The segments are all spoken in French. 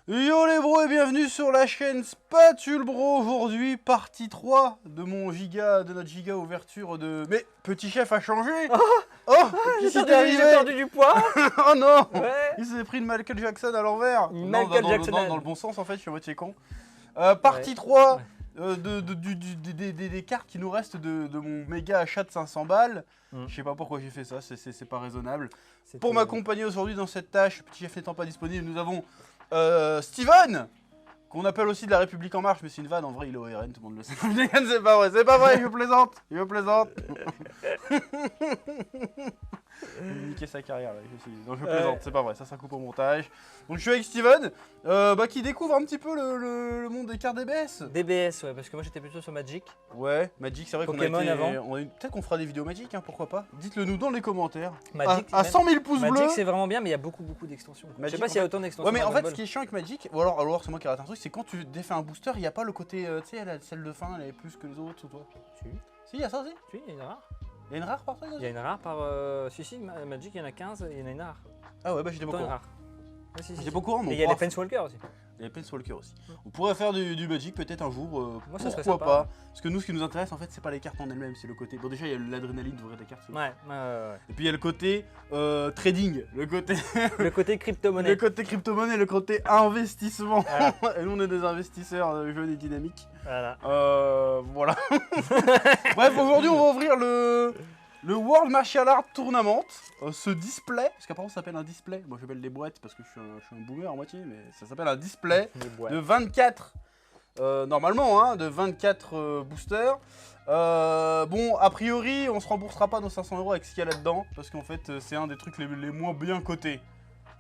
Yo les bros et bienvenue sur la chaîne Spatule Bro. Aujourd'hui, partie 3 de notre giga ouverture de... Mais Petit Chef a changé. Oh, J'ai perdu du poids. Oh non, Ouais. il s'est pris une Michael Jackson à l'envers. Michael Jackson. Dans le bon sens en fait, je suis à moitié con. Partie 3 des cartes qui nous restent de mon méga achat de 500 balles. Je sais pas pourquoi j'ai fait ça, c'est pas raisonnable. Pour m'accompagner aujourd'hui dans cette tâche, Petit Chef n'étant pas disponible, nous avons Steven, qu'on appelle aussi de la République En Marche, mais c'est une vanne, en vrai il est au RN, tout le monde le sait. C'est pas vrai, je plaisante. Il a niqué sa carrière là, non, je plaisante, c'est pas vrai, ça coupe au montage. Donc je suis avec Steven, qui découvre un petit peu le monde des cartes DBS. DBS, ouais, parce que moi j'étais plutôt sur Magic. Ouais, Magic, c'est vrai qu'on a Pokémon été... avant. Peut-être qu'on fera des vidéos Magic, hein, pourquoi pas. Dites-le nous dans les commentaires. Magic, à 100 000 pouces bleus. Magic c'est vraiment bien, mais il y a beaucoup d'extensions. Je sais pas s'il y a autant d'extensions. Ouais, mais en fait, Dragon ce qui est chiant avec Magic, ou alors c'est moi qui rate un truc, c'est quand tu défais un booster, il n'y a pas le côté, tu sais, celle de fin, elle est plus que les autres, ou toi. Si, Si, il y a ça aussi. il y a une rare. Il y a une rare par truc Il y a une rare par. Si, Magic il y en a 15, il y en a une rare. Ah ouais, bah j'étais pas au Une courant. rare. Ouais, J'étais pas au courant, mais Et il y a les Planeswalkers aussi. Il y a Planeswalker aussi. On pourrait faire du Magic peut-être un jour, Moi, ça serait pourquoi sympa. pas. Parce que nous, ce qui nous intéresse en fait, c'est pas les cartes en elles-mêmes, c'est le côté. Bon, déjà, il y a l'adrénaline d'ouvrir des cartes. Ouais. Et puis il y a le côté trading, le côté. Le côté crypto-monnaie. Le côté crypto-monnaie, le côté investissement. Voilà. Et nous, on est des investisseurs jeunes et dynamiques. Voilà. Voilà. Bref, aujourd'hui, on va ouvrir le World Martial Art Tournament. Ce display, parce qu'apparemment ça s'appelle un display. Moi, j'appelle des boîtes parce que je suis un boomer à moitié, mais ça s'appelle un display de 24. Normalement, hein, de 24 boosters. Bon, a priori, on se remboursera pas nos 500 € avec ce qu'il y a là-dedans, parce qu'en fait, c'est un des trucs les moins bien cotés.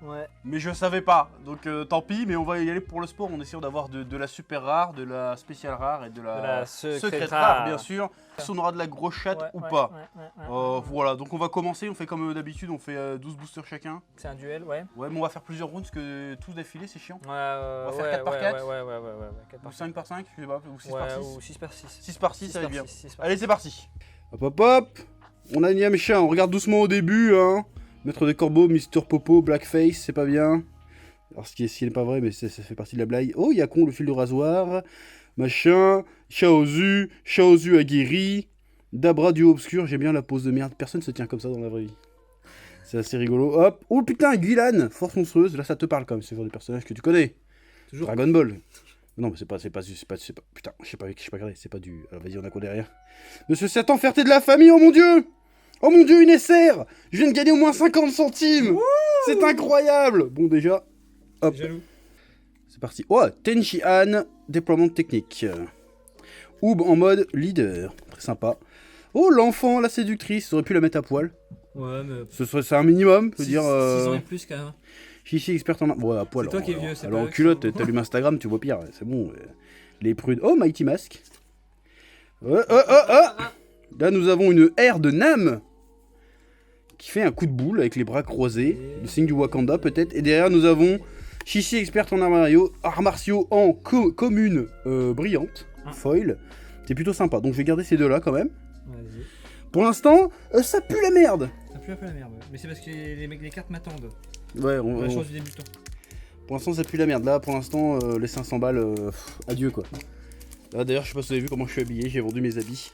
Ouais. Mais je savais pas, donc tant pis, mais on va y aller pour le sport, on essaie d'avoir de la super rare, de la spéciale rare et de la secrète rare, bien sûr. Si on aura de la grosse chatte ou pas. Voilà, donc on va commencer, on fait comme d'habitude, on fait 12 boosters chacun. C'est un duel, ouais. Ouais, mais on va faire plusieurs rounds, parce que tous d'affilée c'est chiant. On va faire 4 par 4. Ouais. 4 Ou par 5 par 5, je sais pas, ou 6 par 6. Ou 6 par 6. 6 par 6, ça va être bien. 6 par Allez, c'est parti. Hop, on a Niamcha, on regarde doucement au début, hein. Maître des corbeaux, Mister Popo, Blackface, c'est pas bien. Alors ce qui n'est pas vrai, mais ça fait partie de la blague. Oh, Yakon, le fil de rasoir. Machin. Shaozu aguerri. Dabra, duo obscur. J'aime bien la pose de merde. Personne se tient comme ça dans la vraie vie. C'est assez rigolo. Hop. Oh putain, Guilan, force monstrueuse. Là, ça te parle quand même. C'est le genre de personnage que tu connais. Toujours. Dragon Ball. Non, mais c'est pas. Putain, je sais pas regardé. C'est pas du. Alors vas-y, on a quoi derrière. Monsieur Satan, fierté de la famille, oh mon dieu! Oh mon dieu, une SR! Je viens de gagner au moins 50 centimes! C'est incroyable! Bon, déjà, hop. Jaloux. C'est parti. Oh, Tenchi Han, déploiement technique. Oub en mode leader. Très sympa. Oh, l'enfant, la séductrice. J'aurais pu la mettre à poil. Ouais, mais. C'est un minimum, je veux 6 dire. ans et plus quand même. Chichi, experte en. Ouais, à poil. C'est toi qui es vieux, c'est alors pas en eux qui culotte, sont- t'allumes Instagram, tu vois pire. C'est bon. Les prudes. Oh, Mighty Mask. Là, nous avons une R de Nam qui fait un coup de boule avec les bras croisés, le signe du Wakanda peut-être. Et derrière, nous avons Chichi, experte en arts martiaux en commune brillante, foil. C'est plutôt sympa, donc je vais garder ces deux-là quand même. Vas-y. Pour l'instant, ça pue la merde. Ça pue un peu la merde. Mais c'est parce que les cartes m'attendent. Ouais, La chance du débutant. pour l'instant, ça pue la merde. Là, pour l'instant, les 500 balles, adieu quoi. Là, d'ailleurs, je sais pas si vous avez vu comment je suis habillé, j'ai vendu mes habits.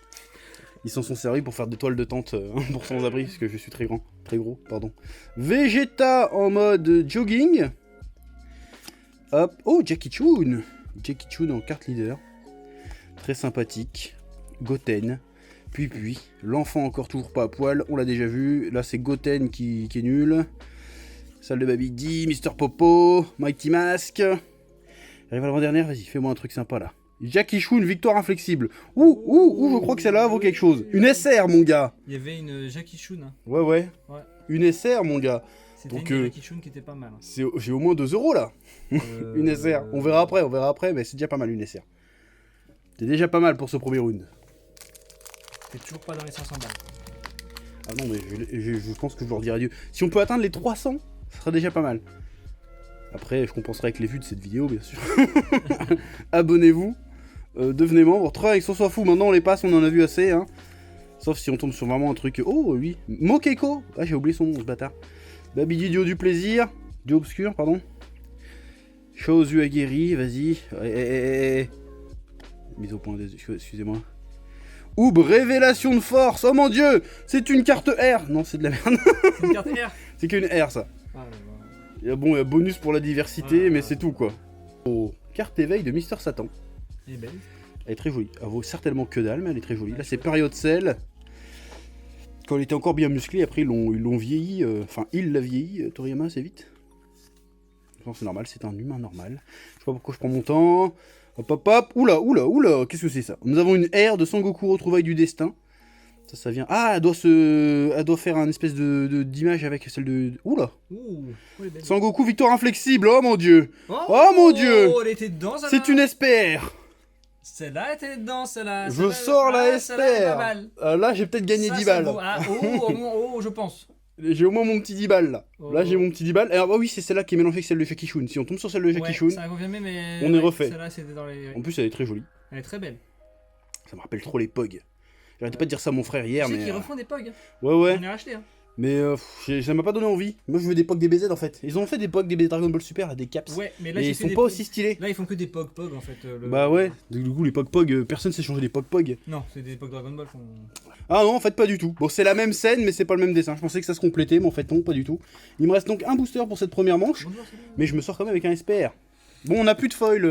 Ils s'en sont servis pour faire des toiles de tente pour sans-abri, parce que je suis très gros, pardon. Vegeta en mode jogging. Hop, oh, Jackie Chun en carte leader. Très sympathique. Goten. Puis, l'enfant encore toujours pas à poil, on l'a déjà vu. Là, c'est Goten qui est nul. Salle de Babidi, Mister Popo, Mighty Mask. Arrive à l'avant-dernière, vas-y, fais-moi un truc sympa là. Jackie Chun, victoire inflexible. Je crois que celle-là vaut quelque chose. Une SR, mon gars. Il y avait une Jackie Chun. Ouais. Ouais. Une SR, mon gars. C'était Donc, une Jackie Chun qui était pas mal. J'ai au moins 2 € là. Une SR. On verra après, mais c'est déjà pas mal une SR. C'est déjà pas mal pour ce premier round. T'es toujours pas dans les 500 balles. Ah non, mais je pense que je leur dirai adieu. Si on peut atteindre les 300, ça sera déjà pas mal. Après, je compenserai avec les vues de cette vidéo, bien sûr. Abonnez-vous. Devenez membre. 3 avec soit fou. Maintenant, on les passe, on en a vu assez. Hein. Sauf si on tombe sur vraiment un truc. Oh, oui. Mokeko. Ah, j'ai oublié son nom, ce bâtard. Baby Didio du plaisir. Du obscur, pardon. Chat aux yeux aguerris, vas-y. Mise au point, excusez-moi. Oub, révélation de force. Oh mon dieu, c'est une carte R. Non, c'est de la merde. C'est une carte R. C'est qu'une R, ça. Ah, ouais, Il y a bonus pour la diversité, Ouais, mais ouais. c'est tout, quoi. Oh, carte éveil de Mister Satan. Elle est belle. Elle est très jolie. Elle vaut certainement que dalle, mais elle est très jolie. Ouais, Là, c'est chouette. période sel. Quand elle était encore bien musclée, après, ils l'ont vieilli. Enfin, il l'a vieilli, Toriyama, assez vite. Je pense que c'est normal, c'est un humain normal. Je sais pas pourquoi je prends mon temps. Hop, hop, hop. Oula, oula, oula. Qu'est-ce que c'est ça? Nous avons une ère de Sangoku retrouvailles du destin. Ça vient. Ah, elle doit faire un espèce d'image avec celle de. Oula. Ouh, elle est belle. Sangoku, victoire inflexible. Oh mon dieu. Oh, mon Dieu. elle était dedans, celle-là. C'est une SPR. Celle-là était dedans, celle-là. Je Celle-là, sors la celle-là est pas SPR. mal. Là, j'ai peut-être gagné Ça, 10 ça balles. vaut- Ah, oh, je pense. J'ai au moins mon petit 10 balles là. Oh. Là, j'ai mon petit 10 balles. Alors, bah oui, c'est celle-là qui est mélangée avec celle de Jackie Chun. Si on tombe sur celle de Jackie Ouais, Chun, ça a confirmé, mais. on est refait. Celle-là, c'était dans les. en plus, elle est très jolie. Elle est très belle. Ça me rappelle trop les POG. J'arrêtais pas de dire ça à mon frère hier, Tu sais mais. qu'ils refont des POG. Ouais, ouais. On a acheté, hein. Mais ça m'a pas donné envie. Moi, je veux des POG DBZ en fait. Ils ont fait des POG DBZ Dragon Ball Super, là, des caps. Ouais, mais là, Mais j'ai ils fait sont des pas POG. aussi stylés. Là, ils font que des POG en fait. Bah ouais. Du coup, les POG, personne sait changer les POG. Non, c'est des POG Dragon Ball. Ah non, en fait, pas du tout. Bon, c'est la même scène, mais c'est pas le même dessin. Je pensais que ça se complétait, mais en fait, non, pas du tout. Il me reste donc un booster pour cette première manche, Bonjour, c'est bon. mais je me sors quand même avec un SPR. Bon, on a plus de foil.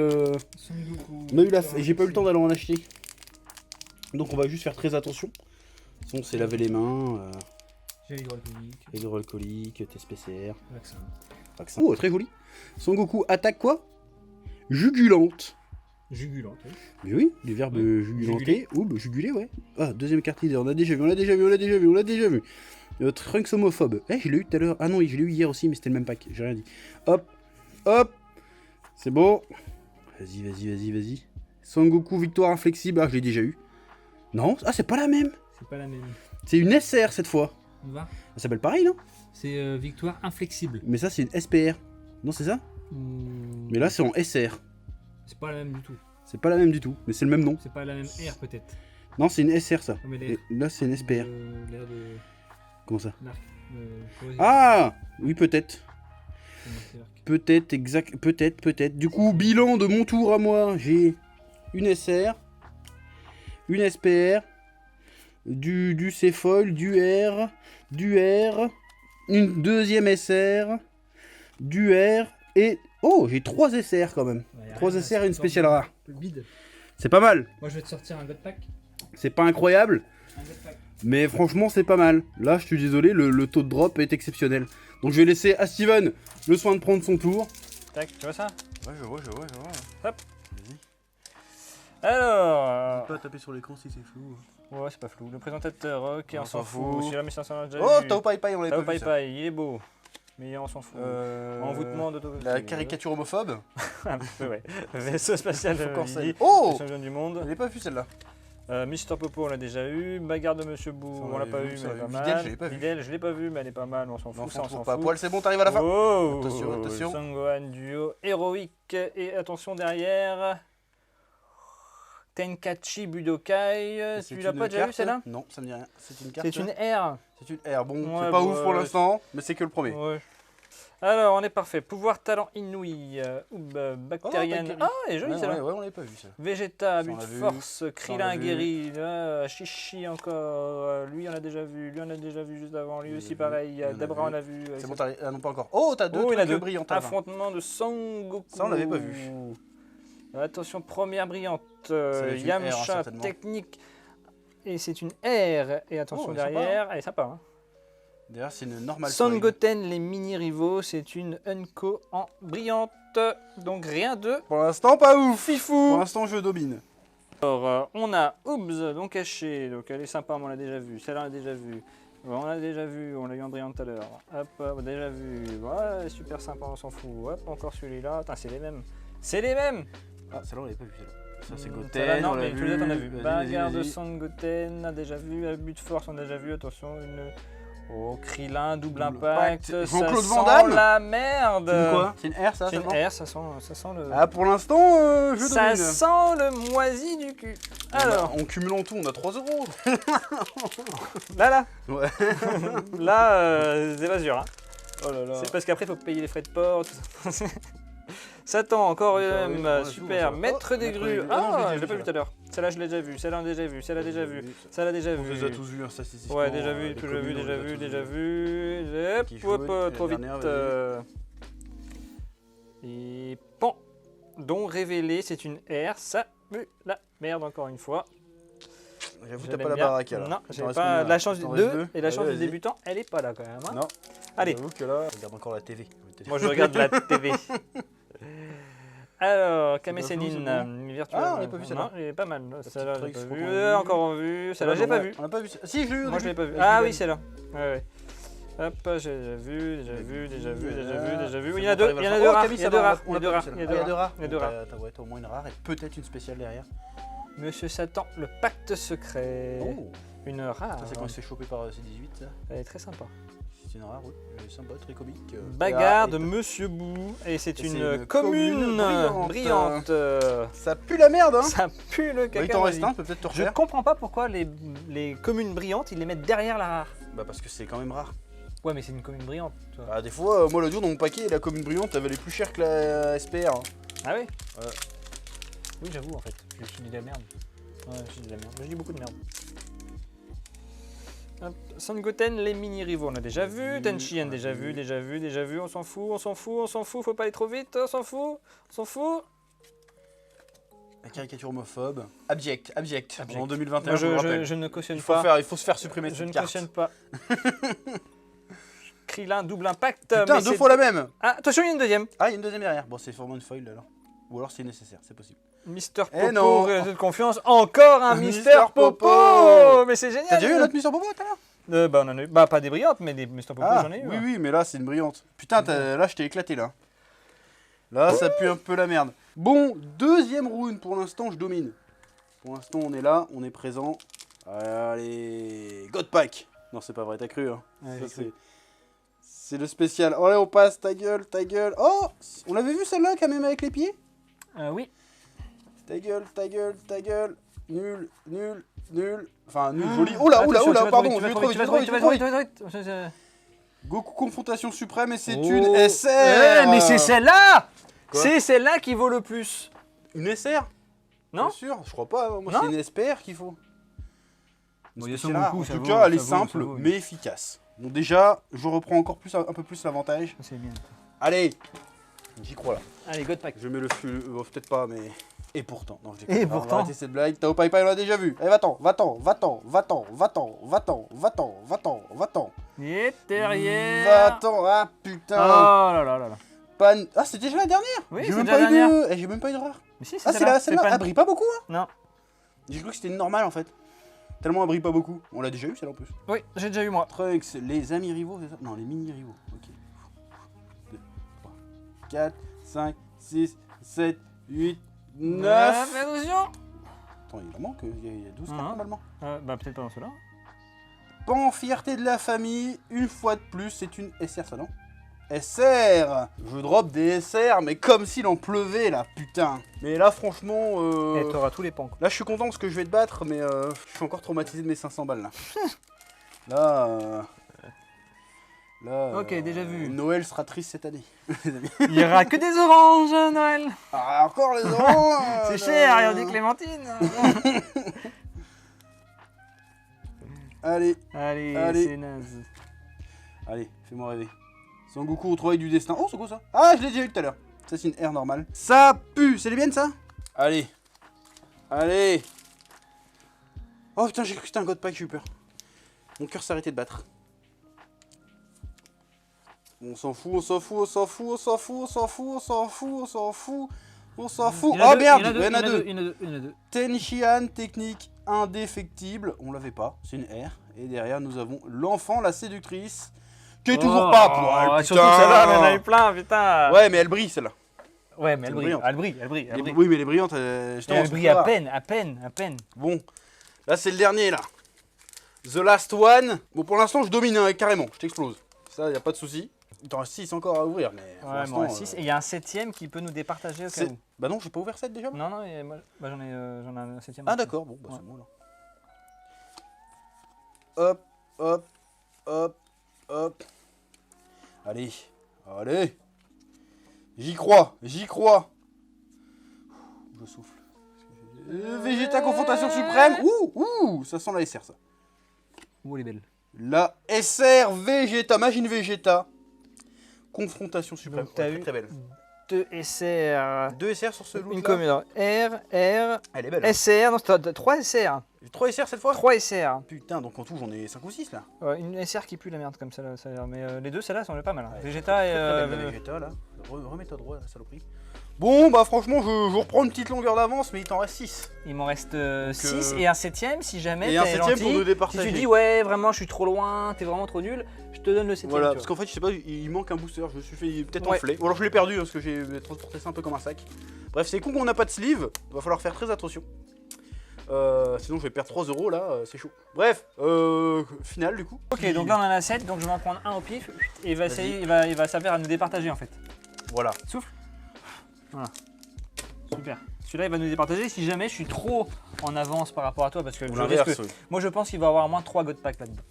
Son Goku. On a eu et j'ai pas eu le temps d'aller en acheter. Donc, on va juste faire très attention. On s'est lavé les mains. J'ai l'hydroalcoolique. Hydroalcoolique, test PCR. Vaccin. Vaccin. Oh, très joli. Son Goku attaque quoi? Jugulante. Jugulante. Oui. Mais oui, du verbe Ouais. jugulanter. Ou juguler, ouais. Ah, deuxième carte leader. On l'a déjà vu. Trunks homophobe. Eh, je l'ai eu tout à l'heure. Ah non, je l'ai eu hier aussi, mais c'était le même pack. J'ai rien dit. Hop, hop. C'est bon. Vas-y. Son Goku victoire inflexible. Ah, je l'ai déjà eu. Non, ah, c'est pas la même. C'est pas la même. C'est une SR cette fois. On va. Ça s'appelle pareil, non? C'est victoire inflexible. Mais ça, c'est une SPR. Non, c'est ça? Mais là, c'est en SR. C'est pas la même du tout. C'est pas la même du tout, mais c'est le même nom. C'est pas la même R peut-être. Non, c'est une SR ça. Non, mais Et là, c'est une SPR. L'air de Comment ça? l'arc. Ah oui, peut-être. C'est l'arc. Peut-être, exact. Peut-être. Du coup, bilan de mon tour à moi. J'ai une SR, une SPR, du C-Foil, du R, une deuxième SR, du R et... Oh, j'ai 3 SR quand même. Ouais, 3 rien, SR et une c'est spéciale un rare. peu bide. C'est pas mal. Moi je vais te sortir un God Pack. C'est pas incroyable, Un God Pack. mais franchement, c'est pas mal. Là, je suis désolé, le taux de drop est exceptionnel. Donc, je vais laisser à Steven le soin de prendre son tour. Tac, tu vois ça? Ouais, je vois. Hop. Vas-y. Alors. Pas taper sur l'écran si c'est flou. Ouais, c'est pas flou. Le présentateur, ok, On on s'en s'en fout. fout. Celui-là, mais ça, on a déjà Oh, vu. Tao Pai Pai, on l'avait Tao pas Pai vu ça. Pai, il est beau. Mais on s'en fout. Envoûtement de La caricature homophobe. Un peu, ouais. Vaisseau spatial de Faut Lily, Oh, champion du je monde. l'ai pas vu celle-là. Mister Popo, on l'a déjà eu. Bagarre de Monsieur Bou, Ça, on l'a pas vu, eu, ça, mais elle est pas Videl, mal. je l'ai pas vu. Videl, je l'ai pas vu, mais elle est pas mal, mais on s'en Non, fout, ça, on s'en pas. fout. Poil, c'est bon, t'arrives à la fin. Oh, Attention. Sangohan duo héroïque et attention derrière. Tenkachi Budokai, C'est tu l'as une pas déjà vu carte celle-là? Non, ça me dit rien. C'est une carte. C'est une R. C'est une R. Bon, Ouais, c'est pas bah, ouf pour l'instant, mais c'est que le premier. Ouais. Alors, on est parfait. Pouvoir talent inouï, bactérienne. bactérie. Ah, elle est jolie celle-là. Ouais, on l'avait pas vu ça. Vegeta, Ça, but on de l'a vu. force, Ça, on Krillin l'a vu. guéri, Chichi encore, lui on a déjà vu, lui on a déjà vu juste avant, lui On aussi l'a vu, pareil, lui, on a Dabra vu. on a vu. C'est bon, t'arrives. Ah non, pas encore. Oh, t'as deux Oh, il y en a trucs deux. brillants. t'as vingt. Affrontement de Sangoku. Ça, on l'avait pas vu. Attention, première brillante, va être une R, Yamcha, certainement. technique, et c'est une R, et attention Oh, elle est sympa, derrière, elle est sympa. Hein. D'ailleurs, c'est une normale. Son foil. Goten, les mini-rivaux, c'est une Unko en brillante, donc rien de Pour l'instant, pas ouf. fifou. Pour l'instant, je domine. Alors, on a Oobs, donc caché, donc elle est sympa, mais on l'a déjà vue. Celle-là, on l'a déjà vue. On l'a déjà vu, on l'a eu en brillant tout à l'heure. Hop, on l'a déjà vu. Ouais, super sympa, on s'en fout. Hop, encore celui-là. Putain, c'est les mêmes. C'est les mêmes. Ah, celle-là, on l'avait pas vu. Ça, c'est Celle-là, Goten. non, on l'a mais tous les autres, on a vu. Vas-y, Bagarre de vas-y. Son Goten, on a déjà vu. Abus de force, on a déjà vu. Attention, une. Oh, Krillin, double impact. Ça Jean-Claude sent Van Damme. la merde. C'est une quoi? C'est une R, ça? C'est ça une sent R, ça sent le. Ah, pour l'instant, je ça domine. sent le moisi du cul. Alors, En cumulant tout, on a 3 euros. là. Ouais. Là, c'est pas sûr. Hein. Oh là là. C'est parce qu'après, il faut payer les frais de port, tout ça. Satan, encore Donc, une, oui, on super. joue, Maître des Maître grues. des grues. Ah non, Ah, je l'ai je l'ai pas déjà vu tout à l'heure. Celle-là, je l'ai déjà vu. Celle-là, on l'a déjà vu. Celle-là, déjà vu. Celle-là, déjà On vu. les a tous vus, hein, statistiquement. Ouais, déjà vu, les déjà communes, vu, on les déjà a vu, tous déjà vus. vu. Hop, Qui hop, jaune, trop la vite. dernière, Et pan. Don révélé, c'est une R. Ça pue la merde encore une fois. J'avoue, Je t'as pas l'aime la bien. baraque alors. Non, Il t'en j'ai reste pas combien, là la chance Il du t'en reste 2 et la Allez, chance du vas-y. débutant, elle est pas là quand même. Hein. Non. Allez. J'avoue que là, regarde encore la TV. Moi je regarde la TV. Alors, C'est pas flou, Kamesenin, virtuel. Ah, on l'a pas vu, celle-là. Non, il est pas mal. Celle-là, j'ai truc, pas faut vu. qu'on ait vu. Encore en vue. Celle-là, j'ai pas vu. On a pas vu. Si, je l'ai eu. Moi, je l'ai pas vu. Avec Ah Dylan. oui, c'est là. Ouais, ouais. Hop, j'ai déjà vu, déjà vu, déjà vu, déjà vu, déjà vu. C'est Il y en a bon, deux, t'arrives il y à en a le deux faire. Oh, rares. Camille, Il y a ça deux va, rares. on Il y a l'a deux pas rares. vu, Il y celle-là. a Ah, il y a deux rares. Il y a deux Bon, rares. t'as ouais, t'as au moins une rare et peut-être une spéciale derrière. Monsieur Satan, le pacte secret. Oh, Une rare. ça c'est quand il se fait choper par C18 ça. Elle est très sympa. C'est une rare, oui. Sympa, très comique. Bagarre Et de Monsieur Bou. Et c'est Et c'est une une commune commune brillante. ça pue la merde, hein. Ça pue le Bah, il caca. t'en reste un, peut peut-être te Je refaire. comprends pas pourquoi les communes brillantes, ils les mettent derrière la rare. Bah parce que c'est quand même rare. Ouais, mais c'est une commune brillante. Toi. Bah des fois, moi l'autre jour dans mon paquet, la commune brillante, elle valait plus cher que la SPR. Hein. Ah oui Ouais. Oui, j'avoue, en fait. Je suis dit de la merde. Ouais, je dis de la merde. Je dis beaucoup de merde. Hop. Sangoten, les mini-rivaux, on a déjà vu. Tenchien, déjà vu, déjà vu, déjà vu. On s'en fout, on s'en fout, on s'en fout. Faut pas aller trop vite, on s'en fout, on s'en fout. La caricature homophobe. Abject. En 2021, Moi, je vous le rappelle. je ne cautionne Il faut, pas. il faut se faire supprimer Je cette ne carte. cautionne pas. Krillin, double impact. Putain, mais deux c'est- fois la même. Ah, attention, il y a une deuxième. Ah, il y a une deuxième derrière. Bon, c'est format une foil alors. Ou alors c'est nécessaire, c'est possible. Mister Eh Popo, non. réalité de confiance. Encore un Mister Mister Popo. Popo. Mais c'est génial. T'as déjà eu un autre Mister Popo tout à l'heure? Bah, on en a eu. Bah, pas des brillantes, mais des Mister Popo, Ah, j'en ai eu. oui, hein. oui, mais là c'est une brillante. Putain, là je t'ai éclaté là. Là, ça pue un peu la merde. Bon, deuxième rune pour l'instant, je domine. Pour l'instant, on est là, on est présent. Allez, God Pack. Non, c'est pas vrai, t'as cru. Hein. Ouais, Ça, j'ai cru. c'est le spécial. Allez, on passe, ta gueule, ta gueule. Oh, on l'avait vu celle-là quand même avec les pieds? Oui. Ta gueule, ta gueule, ta gueule. Nul, nul, nul. Enfin, nul, joli. Oh là, Attention, tu vas pardon, trop je vais vite, trop vite, je vais trop vite, je vais trop vite. tu vas trop vite. Goku Confrontation Suprême et c'est Oh. une SR. Mais c'est celle-là. Quoi C'est celle-là qui vaut le plus. Une SR? Non? Bien sûr, je crois pas. Moi, Non. c'est une SPR qu'il faut. Une Bon, il y a spéciale son rare. Goku, En ça tout vaut, cas, elle est ça vaut, simple, ça vaut, oui. mais efficace. Bon, déjà, je reprends encore plus, un peu plus l'avantage. C'est bien. Allez, j'y crois là. Allez, God Pack. Je mets le flux, peut-être pas, mais. Et pourtant, non, je Et déconne. On va pourtant. arrêter cette blague. Tao Pai Pai, on l'a déjà vu. Allez, va-t'en, va-t'en, va-t'en, va-t'en, va-t'en, va-t'en, va-t'en, va-t'en, va-t'en. Il est derrière. Va-t'en, ah putain. Oh là là là là. Pan... Ah, c'était déjà la dernière. Oui, J'ai c'est même déjà pas la eu dernière. de... J'ai même pas eu de rare. Mais si, Ah, c'est là, celle-là. pas- Elle brille pas beaucoup, hein. Non. J'ai cru que c'était une normale en fait. Tellement elle brille pas beaucoup. On l'a déjà eu celle-là en plus. Oui, j'ai déjà eu moi. Trunks, les amis rivaux, c'est ça? Non, les mini rivaux. Ok. 2, 3, 4, 5, 6, 7, 8, 9. Attention. Attends, il en manque, il y a 12 cartes Mhm. normalement. Bah, peut-être pas dans ceux-là. Pan, fierté de la famille, une fois de plus, c'est une SR ça non? SR. Je drop des SR, mais comme s'il en pleuvait là, putain. Mais là, franchement. Et t'auras tous les pans. Là, je suis content parce que je vais te battre, mais je suis encore traumatisé de mes 500 balles là. Là. Là. Ok, déjà vu. Noël sera triste cette année. les amis. Il y aura que des oranges, Noël. Ah, encore les oranges. C'est cher, il y a des clémentines. Allez, Allez, Allez. c'est naze. allez, fais-moi rêver. Son Goku au travail du destin. Oh, c'est quoi ça? Ah, je l'ai déjà eu tout à l'heure. Ça, c'est une R normale. Ça pue. C'est les miennes, ça? Allez. Allez. Oh putain, j'ai cru que c'était un God Pack, j'ai eu peur. Mon cœur s'est arrêté de battre. On s'en fout, on s'en fout, on s'en fout, on s'en fout, on s'en fout, on s'en fout, on s'en fout, on s'en fout. Oh merde, il y en a deux. Il y en a deux. Tenchian, technique indéfectible. On l'avait pas, c'est une R. Et derrière, nous avons l'enfant, la séductrice, qui est toujours pas à poil, Surtout putain. celle-là, on en a eu plein, putain. Ouais, mais elle brille, celle-là. Ouais, mais elle C'est brille, brillante. elle brille, elle brille. Elle brille. Oui, mais elle est brillante. Et Justement, elle c'est brille plus à rare. peine, à peine, à peine. Bon, là, c'est le dernier, là. The Last One. Bon, pour l'instant, je domine hein, carrément. Je t'explose. Ça, y a pas de souci. Il t'en reste 6 encore à ouvrir, mais pour Ouais, l'instant, moi 6. Et il y a un septième qui peut nous départager au cas c'est- où. Bah non, j'ai pas ouvert 7 déjà. Non, non, moi, bah, j'en ai un septième. Ah aussi. d'accord, bon, bah Ouais. c'est bon là. Hop, hop, hop, hop. Allez, allez. J'y crois, j'y crois. Je souffle. Vegeta confrontation suprême. Ouh, ça sent la SR ça. Ouh, elle est belle. La SR Vegeta, Machine Vegeta. Confrontation suprême. Donc, t'as Ouais, eu très belle. 2 SR. 2 SR sur ce loot Une là. commune. R, Elle est belle. Hein. SR. Non, c'est 3 SR. 3 SR cette fois. 3 SR. Putain, donc en tout j'en ai 5 ou 6 là. Une SR qui pue la merde comme ça, là, ça a l'air. Mais les deux, celles-là, sont pas mal. Hein. Vegeta Très et. belle, la Vegeta là. Remets-toi droit la saloperie. Bon bah franchement je reprends une petite longueur d'avance mais il t'en reste 6. Il m'en reste 6 et un 7ème si jamais. Et un t'es 7ème gentil. pour nous Si départager. tu dis ouais vraiment je suis trop loin, t'es vraiment trop nul, je te donne le 7ème. Voilà, parce qu'en fait je sais pas, il manque un booster, je me suis fait peut-être enfler. Ou alors je l'ai perdu parce que j'ai transporté ça un peu comme un sac. Bref, c'est con qu'on n'a pas de sleeve, va falloir faire très attention. Sinon je vais perdre 3 euros là, c'est chaud. Bref, finale du coup. Ok, donc là on en a 7, donc je vais en prendre un au pif et il va servir à nous départager en fait. Voilà. Souffle. Voilà. Super. Celui-là il va nous départager si jamais je suis trop en avance par rapport à toi parce que Ou je l'inverse, risque. oui. Moi je pense qu'il va y avoir au moins 3 God Pack là-dedans.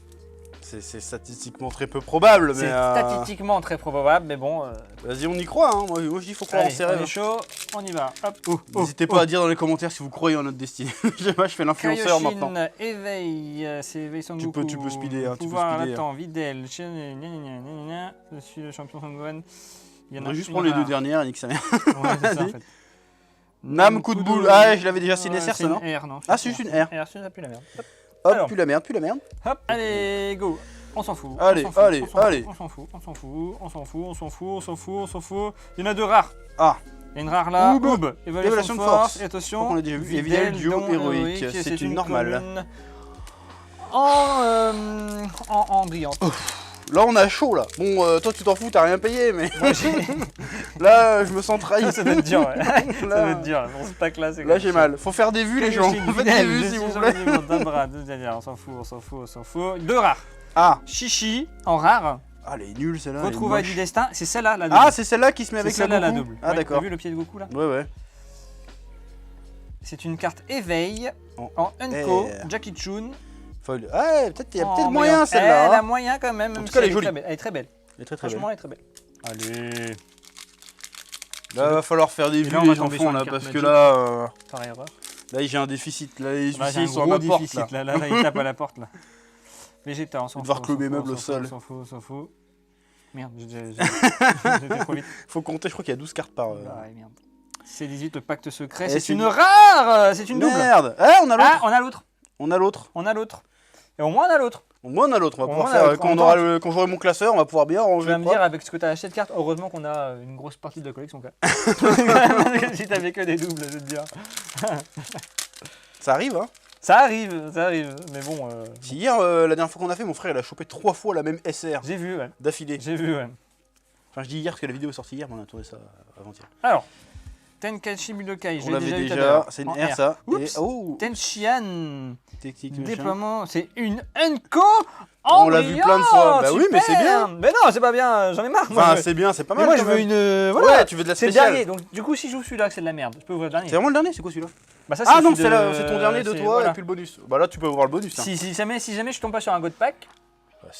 C'est statistiquement très peu probable, mais. C'est statistiquement très probable, mais bon. Vas-y, on y croit, hein. Moi je dis faut croire en Allez, ses on rêves. est chaud, on y va. Hop. N'hésitez pas à dire dans les commentaires si vous croyez en notre destinée. Je fais l'influenceur maintenant. Kaioshin, éveil, c'est éveil Son Goku. Tu peux speeder, hein, tu peux Pouvoir speeder. latent, Videl, je suis le champion Son Gohan. Il y en On a va juste une prendre les deux rare. dernières, nique sa mère. Ouais, c'est ça en fait. Nam, coup de boule. Ah, je l'avais déjà, c'est une SR ça, non? C'est une R, non? Ah, c'est juste une R. R, ça pue la merde. Hop. Hop, Alors. plus la merde, plus la merde. Hop, allez, go. On s'en fout. Allez, on s'en fout, allez, on s'en fout, allez. On s'en fout, on s'en fout, on s'en fout, on s'en fout, on s'en fout, on s'en fout. Il y en a deux rares. Ah, Il y a une rare là. Oub. Oub. Évaluation de force. Et Je attention. crois qu'on l'a déjà vu. Videl, Videl, duo don héroïque. C'est une normale. commune en brillante. Là, on a chaud là. Bon, toi, tu t'en fous, t'as rien payé, mais Moi, j'ai- là, je me sens trahi. ça doit être dur, ouais. Ça Là- doit être dur. Dans ce pack-là, c'est Là, comme j'ai ça. mal. Faut faire des vues, les gens. Kaioshin, Faites des Videl, vues, je s'il suis vous sur plaît. le niveau d'un bras, deux dernières. On s'en fout, on s'en fout, on s'en fout. Deux rares. Ah, Chichi en rare. ah, elle est nulle celle-là. elle est Retrouvailles du moche. destin. C'est celle-là la double. Ah, c'est celle-là qui se met C'est avec la celle-là la Goku. double. Ah, Ouais, d'accord. T'as vu le pied de Goku là? Ouais, ouais. C'est une carte éveil En en Unko, R. Jackie Chun. Ouais, peut-être, il y a en peut-être brillant. moyen Elle celle-là. a Hein. moyen quand même. Même tout si cas, elle est est jolie. très belle. Elle est très belle. Elle est très très belle. Franchement, elle est très belle. Allez. Là, va falloir faire des Et vues, là, on va les tomber sur enfants, une là, carte parce que magique. là, Par erreur. là, j'ai un déficit. Là, les Là, j'ai huissiers un sont à gros ma porte, déficit. là. Là, il tape à la porte là. Vegeta, on s'en fout. devoir on clouer s'en mes fout, meubles on au s'en sol. fout, On s'en fout, on s'en fout. Merde, j'ai fait trop vite. Faut compter, je crois qu'il y a 12 cartes par. Ah, ouais, merde. C18, le pacte secret. Eh, C'est c'est une une- rare. C'est une double. Merde! On a l'autre! Ah, on a l'autre. On a l'autre. On a l'autre. Et au moins, on a l'autre. Au moins, on a l'autre. On va Au pouvoir moins, on a faire. l'autre. Quand En on aura même quand j'aurai mon classeur, on va pouvoir bien Tu ranger. vas me quoi. dire, avec ce que tu as acheté de cartes, heureusement qu'on a une grosse partie de la collection. Quoi. Parce que si t'avais que des doubles, je veux te dire. Ça arrive, hein? Ça arrive, mais bon, Si hier, la dernière fois qu'on a fait, mon frère, il a chopé 3 fois la même SR j'ai vu, ouais. d'affilée. J'ai vu, ouais. Enfin, je dis hier parce que la vidéo est sortie hier, mais on a tourné ça avant-hier. Alors, Tenkaichi Budokai, je On l'ai l'avait déjà eu tout à déjà. l'heure, C'est une en R, ça. Et, Oups. oh! Tenshihan, Technique, machin. déploiement, c'est une Unko en On l'a vu brillant, plein de fois. Bah oui, mais c'est super. bien. Mais non, c'est pas bien, j'en ai marre. Moi, Enfin, je veux- c'est bien, c'est pas mais mal. moi quand je veux même. une. Voilà, Ouais, tu veux de la c'est le spéciale. dernier, donc du coup, si je joue celui-là, c'est de la merde. Je peux ouvrir le dernier. C'est vraiment le dernier, c'est quoi celui-là? Bah, ça, Ah non, celui de- c'est ton dernier de c'est- toi voilà. et puis le bonus. Bah là, tu peux avoir le bonus. Hein. Si jamais je tombe pas sur un God Pack, Bah,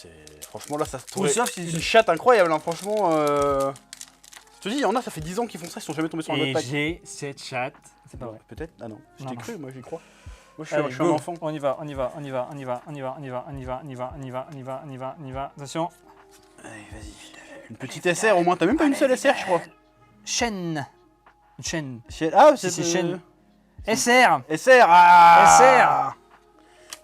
franchement, là, ça se ou trouve. sauf si Une chatte incroyable, hein, franchement. Je te dis, il y en a, ça fait 10 ans qu'ils font ça, ils sont jamais tombés sur un et autre pack. j'ai cette chatte, c'est pas vrai. Peut-être? Ah non, je Non, t'ai non. cru, moi j'y crois. Moi je Allez, suis un go. enfant. On y va, on y va, on y va, on y va, on y va, on y va, on y va, on y va, on y va, on y va, on y va, on y va. Attention. Allez, vas-y. Une petite SR au moins, t'as même pas une seule SR, je crois. Chaîne. Une chaîne. Ah, Si, c'est euh, chaîne. SR. SR, ah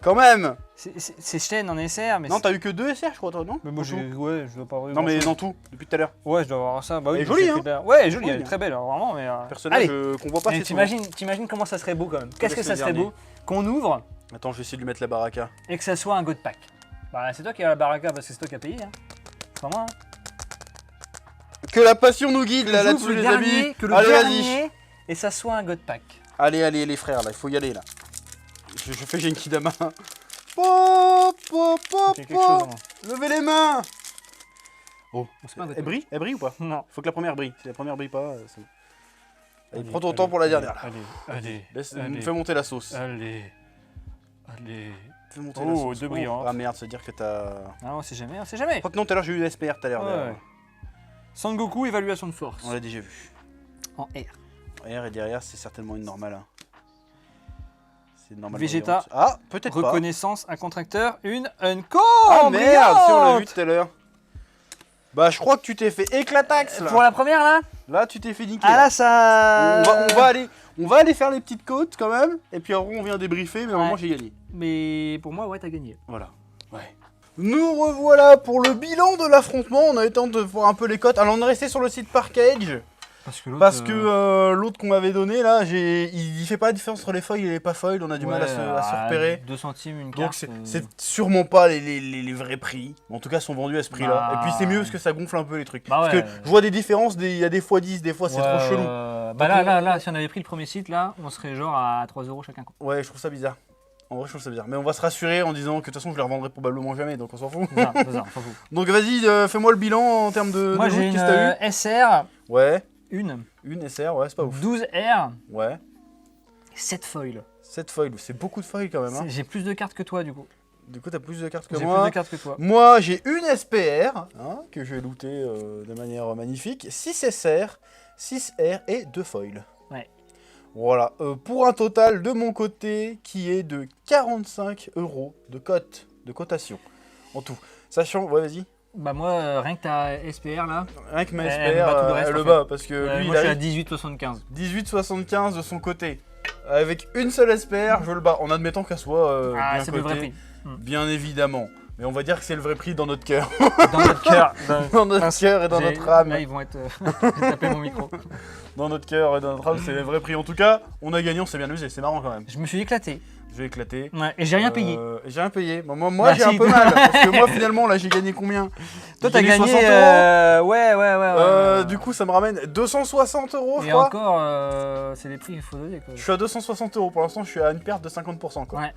Quand même. C'est chaîne en SR, mais Non, c'est- t'as eu que 2 SR, je crois, toi, non? mais moi, En tout. ouais, je dois pas. Non, mais dans tout, depuis tout à l'heure. Ouais, je dois avoir ça. Bah oui. Elle est mais jolie, c'est hein. que de la- Ouais, elle est jolie, Jolie, elle est hein. très belle, alors, vraiment, mais. Personnage Allez. qu'on voit pas Mais assez souvent. t'imagines comment ça serait beau quand même. Qu'est-ce que laisse ça le serait dernier. beau qu'on ouvre Attends, je vais essayer de lui mettre la baraka. et que ça soit un God Pack. Bah, c'est toi qui as la baraka parce que c'est toi qui as payé. Hein. C'est pas moi. Hein. Que la passion nous guide là, Que là-dessus, j'ouvre le les dernier, amis. que le Allez, vas-y. dernier et ça soit un God Pack. Allez, les frères, là, il faut y aller, là. Je fais Genkidama. Pop, pop, pop, C'est quelque chose. pop. Hein. Levez les mains. Oh, C'est pas un God elle brille? Elle brille ou pas? Non. Faut que la première brille. Si la première brille pas, c'est bon. Allez, Allez, prends ton allez, temps pour la allez, dernière, là. Allez. Fais monter la sauce. Allez. Fais monter Oh, la sauce. deux brillantes. Ah merde, ça veut dire que t'as... Ah, on sait jamais, on sait jamais. Je crois que non, tout à l'heure j'ai eu l'SPR tout à l'heure. Ouais. d'ailleurs. Sangoku, évaluation de force. On l'a déjà vu. En R. R et derrière, c'est certainement une normale. Hein. C'est une normale. Vegeta. Ah, peut-être pas. Reconnaissance, un contracteur, une Unco. Ah merde, si on l'a vu tout à l'heure. Bah, je crois que tu t'es fait éclataxe là. Pour la première là. Là, tu t'es fait niquer. Ah là, ça. On va aller faire les petites côtes quand même. Et puis après, on vient débriefer. Mais normalement, j'ai gagné. Mais pour moi, ouais, t'as gagné. Voilà. Ouais. Nous revoilà pour le bilan de l'affrontement. On a eu le temps de voir un peu les cotes. Alors, on est resté sur le site Parkage. Parce que l'autre qu'on m'avait donné là, il fait pas la différence entre les foils et les pas foils, on a du mal à se repérer. 2 centimes une Donc carte. c'est sûrement pas les vrais prix. En tout cas, ils sont vendus à ce prix-là. Bah... Et puis c'est mieux parce que ça gonfle un peu les trucs. Bah parce que je vois des différences, il y a des fois 10, des fois c'est trop chelou. Bah là, si on avait pris le premier site là, on serait genre à 3 € chacun. Ouais, je trouve ça bizarre. En vrai, je trouve ça bizarre. Mais on va se rassurer en disant que de toute façon, je les revendrai probablement jamais, donc on s'en fout. C'est ça, on s'en fout. Donc vas-y, fais-moi le bilan en termes de. Moi j'ai une SR. Ouais. Une SR, ouais, c'est pas ouf. 12 R. Ouais. 7 foils. 7 foils, c'est beaucoup de foils quand même. Hein. J'ai plus de cartes que toi du coup. Du coup, t'as plus de cartes que J'ai moi. plus de cartes que toi. Moi, j'ai une SPR, hein, que je vais looter de manière magnifique. 6 SR, 6 R et 2 foils. Ouais. Voilà, pour un total de mon côté qui est de 45 € de cote, de cotation, en tout. Sachant, ouais, vas-y. Bah moi, rien que ta SPR là. Rien que ma elle SPR, elle le bat, parce que lui, moi il je suis à 18,75. 18,75 de son côté. Avec une seule SPR, je le bats, en admettant qu'elle soit bien c'est le vrai cotée, prix. bien évidemment. Mais on va dire que c'est le vrai prix dans notre cœur. Dans notre cœur. Dans notre cœur et dans notre âme. Là, ils vont être. J'ai tapé mon micro. Dans notre cœur et dans notre âme, c'est le vrai prix. En tout cas, on a gagné, on s'est bien amusé, c'est marrant quand même. Je me suis éclaté. J'ai éclaté. Ouais, et j'ai rien payé. J'ai rien payé. Moi Bah, j'ai un peu mal. Parce que moi, finalement, là, j'ai gagné combien? Toi, t'as gagné 60 €. Ouais. Du coup, ça me ramène 260 €, je Et crois. encore, c'est les prix qu'il faut donner. Quoi. Je suis à 260 € pour l'instant, je suis à une perte de 50%. Quoi. Ouais.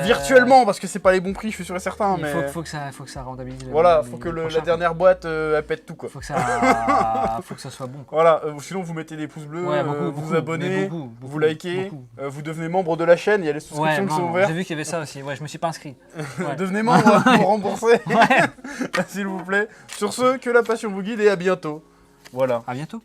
Virtuellement, parce que c'est pas les bons prix, je suis sûr et certain. Il mais faut que ça rentabilise. Voilà, faut que la dernière boîte elle pète tout quoi. Faut que ça soit bon. Quoi. Voilà, sinon vous mettez des pouces bleus, vous abonnez, vous likez, vous devenez membre de la chaîne, il y a les souscriptions qui sont ouvertes. J'ai vu qu'il y avait ça aussi, ouais, je me suis pas inscrit. Ouais. Devenez membre pour rembourser, s'il vous plaît. Sur ce, que la passion vous guide et à bientôt. Voilà. À bientôt.